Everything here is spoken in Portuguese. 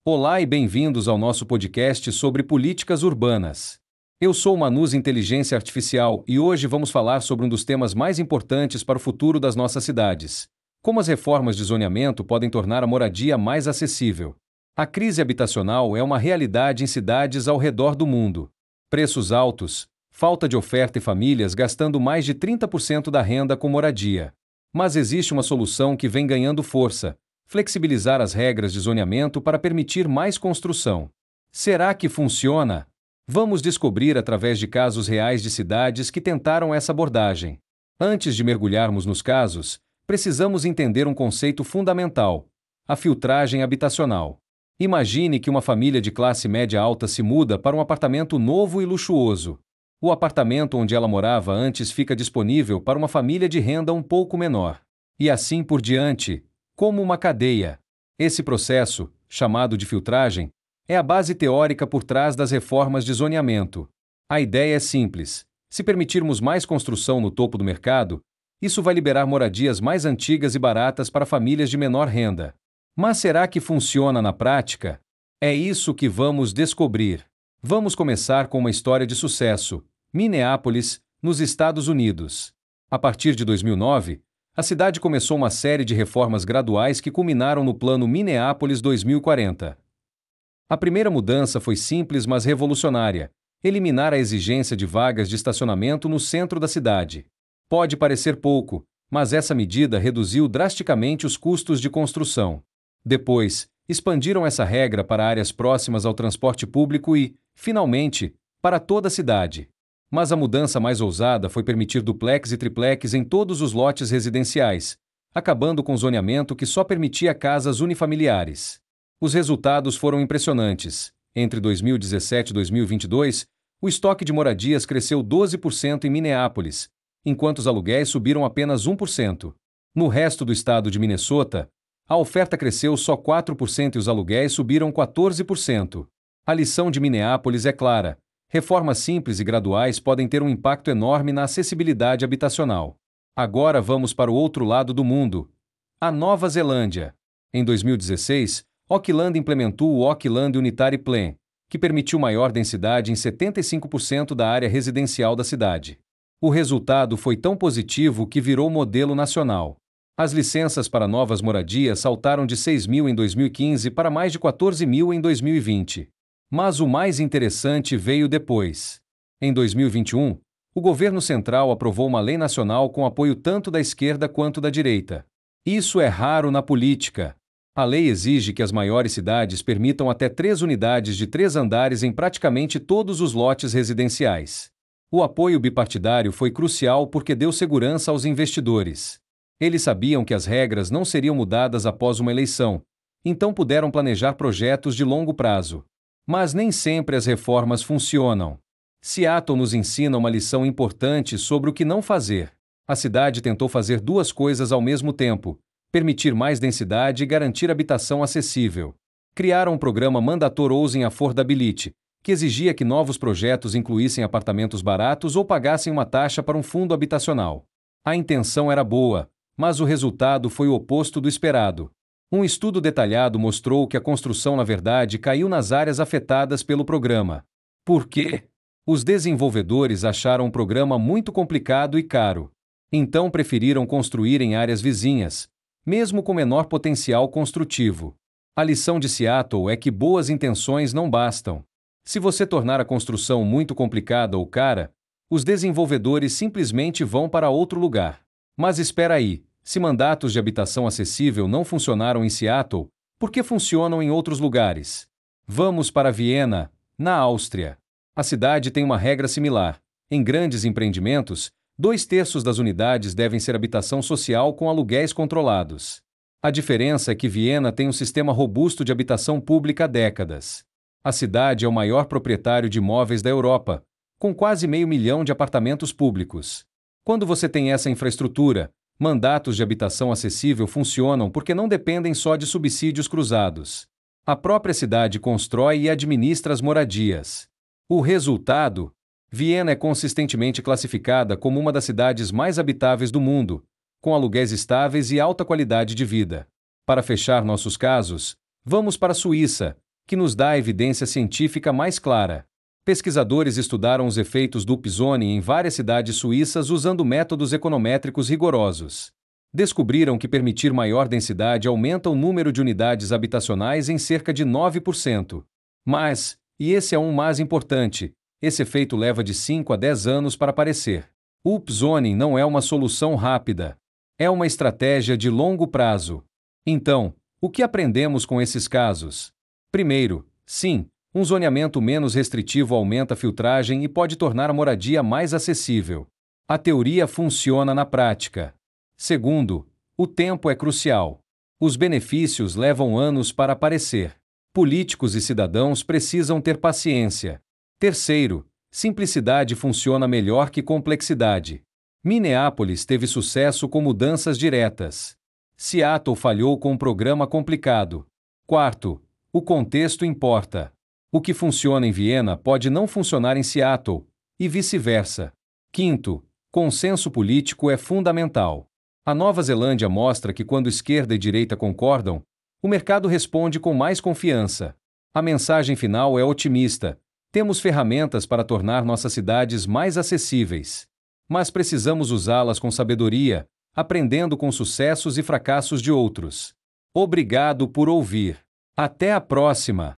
Olá e bem-vindos ao nosso podcast sobre políticas urbanas. Eu sou o Manus Inteligência Artificial e hoje vamos falar sobre um dos temas mais importantes para o futuro das nossas cidades: como as reformas de zoneamento podem tornar a moradia mais acessível. A crise habitacional é uma realidade em cidades ao redor do mundo. Preços altos, falta de oferta e famílias gastando mais de 30% da renda com moradia. Mas existe uma solução que vem ganhando força: flexibilizar as regras de zoneamento para permitir mais construção. Será que funciona? Vamos descobrir através de casos reais de cidades que tentaram essa abordagem. Antes de mergulharmos nos casos, precisamos entender um conceito fundamental: a filtragem habitacional. Imagine que uma família de classe média alta se muda para um apartamento novo e luxuoso. O apartamento onde ela morava antes fica disponível para uma família de renda um pouco menor. E assim por diante, como uma cadeia. Esse processo, chamado de filtragem, é a base teórica por trás das reformas de zoneamento. A ideia é simples: se permitirmos mais construção no topo do mercado, isso vai liberar moradias mais antigas e baratas para famílias de menor renda. Mas será que funciona na prática? É isso que vamos descobrir. Vamos começar com uma história de sucesso: Minneapolis, nos Estados Unidos. A partir de 2009, a cidade começou uma série de reformas graduais que culminaram no Plano Minneapolis 2040. A primeira mudança foi simples, mas revolucionária: eliminar a exigência de vagas de estacionamento no centro da cidade. Pode parecer pouco, mas essa medida reduziu drasticamente os custos de construção. Depois, expandiram essa regra para áreas próximas ao transporte público e, finalmente, para toda a cidade. Mas a mudança mais ousada foi permitir duplex e triplex em todos os lotes residenciais, acabando com o zoneamento que só permitia casas unifamiliares. Os resultados foram impressionantes. Entre 2017 e 2022, o estoque de moradias cresceu 12% em Minneapolis, enquanto os aluguéis subiram apenas 1%. No resto do estado de Minnesota, a oferta cresceu só 4% e os aluguéis subiram 14%. A lição de Minneapolis é clara: reformas simples e graduais podem ter um impacto enorme na acessibilidade habitacional. Agora vamos para o outro lado do mundo: a Nova Zelândia. Em 2016, Auckland implementou o Auckland Unitary Plan, que permitiu maior densidade em 75% da área residencial da cidade. O resultado foi tão positivo que virou modelo nacional. As licenças para novas moradias saltaram de 6.000 em 2015 para mais de 14.000 em 2020. Mas o mais interessante veio depois. Em 2021, o governo central aprovou uma lei nacional com apoio tanto da esquerda quanto da direita. Isso é raro na política. A lei exige que as maiores cidades permitam até 3 unidades de 3 andares em praticamente todos os lotes residenciais. O apoio bipartidário foi crucial porque deu segurança aos investidores. Eles sabiam que as regras não seriam mudadas após uma eleição, então puderam planejar projetos de longo prazo. Mas nem sempre as reformas funcionam. Seattle nos ensina uma lição importante sobre o que não fazer. A cidade tentou fazer 2 coisas ao mesmo tempo: permitir mais densidade e garantir habitação acessível. Criaram um programa Mandatory Housing Affordability, que exigia que novos projetos incluíssem apartamentos baratos ou pagassem uma taxa para um fundo habitacional. A intenção era boa, mas o resultado foi o oposto do esperado. Um estudo detalhado mostrou que a construção, na verdade, caiu nas áreas afetadas pelo programa. Por quê? Os desenvolvedores acharam o programa muito complicado e caro. Então preferiram construir em áreas vizinhas, mesmo com menor potencial construtivo. A lição de Seattle é que boas intenções não bastam. Se você tornar a construção muito complicada ou cara, os desenvolvedores simplesmente vão para outro lugar. Mas espera aí: se mandatos de habitação acessível não funcionaram em Seattle, por que funcionam em outros lugares? Vamos para Viena, na Áustria. A cidade tem uma regra similar. Em grandes empreendimentos, 2/3 das unidades devem ser habitação social com aluguéis controlados. A diferença é que Viena tem um sistema robusto de habitação pública há décadas. A cidade é o maior proprietário de imóveis da Europa, com quase 500 mil de apartamentos públicos. Quando você tem essa infraestrutura, mandatos de habitação acessível funcionam porque não dependem só de subsídios cruzados. A própria cidade constrói e administra as moradias. O resultado? Viena é consistentemente classificada como uma das cidades mais habitáveis do mundo, com aluguéis estáveis e alta qualidade de vida. Para fechar nossos casos, vamos para a Suíça, que nos dá a evidência científica mais clara. Pesquisadores estudaram os efeitos do upzoning em várias cidades suíças usando métodos econométricos rigorosos. Descobriram que permitir maior densidade aumenta o número de unidades habitacionais em cerca de 9%. Mas, e esse é um mais importante, esse efeito leva de 5 a 10 anos para aparecer. O upzoning não é uma solução rápida. É uma estratégia de longo prazo. Então, o que aprendemos com esses casos? Primeiro, sim, um zoneamento menos restritivo aumenta a filtragem e pode tornar a moradia mais acessível. A teoria funciona na prática. Segundo, o tempo é crucial. Os benefícios levam anos para aparecer. Políticos e cidadãos precisam ter paciência. Terceiro, simplicidade funciona melhor que complexidade. Minneapolis teve sucesso com mudanças diretas. Seattle falhou com um programa complicado. Quarto, o contexto importa. O que funciona em Viena pode não funcionar em Seattle, e vice-versa. Quinto, consenso político é fundamental. A Nova Zelândia mostra que quando esquerda e direita concordam, o mercado responde com mais confiança. A mensagem final é otimista. Temos ferramentas para tornar nossas cidades mais acessíveis. Mas precisamos usá-las com sabedoria, aprendendo com sucessos e fracassos de outros. Obrigado por ouvir. Até a próxima!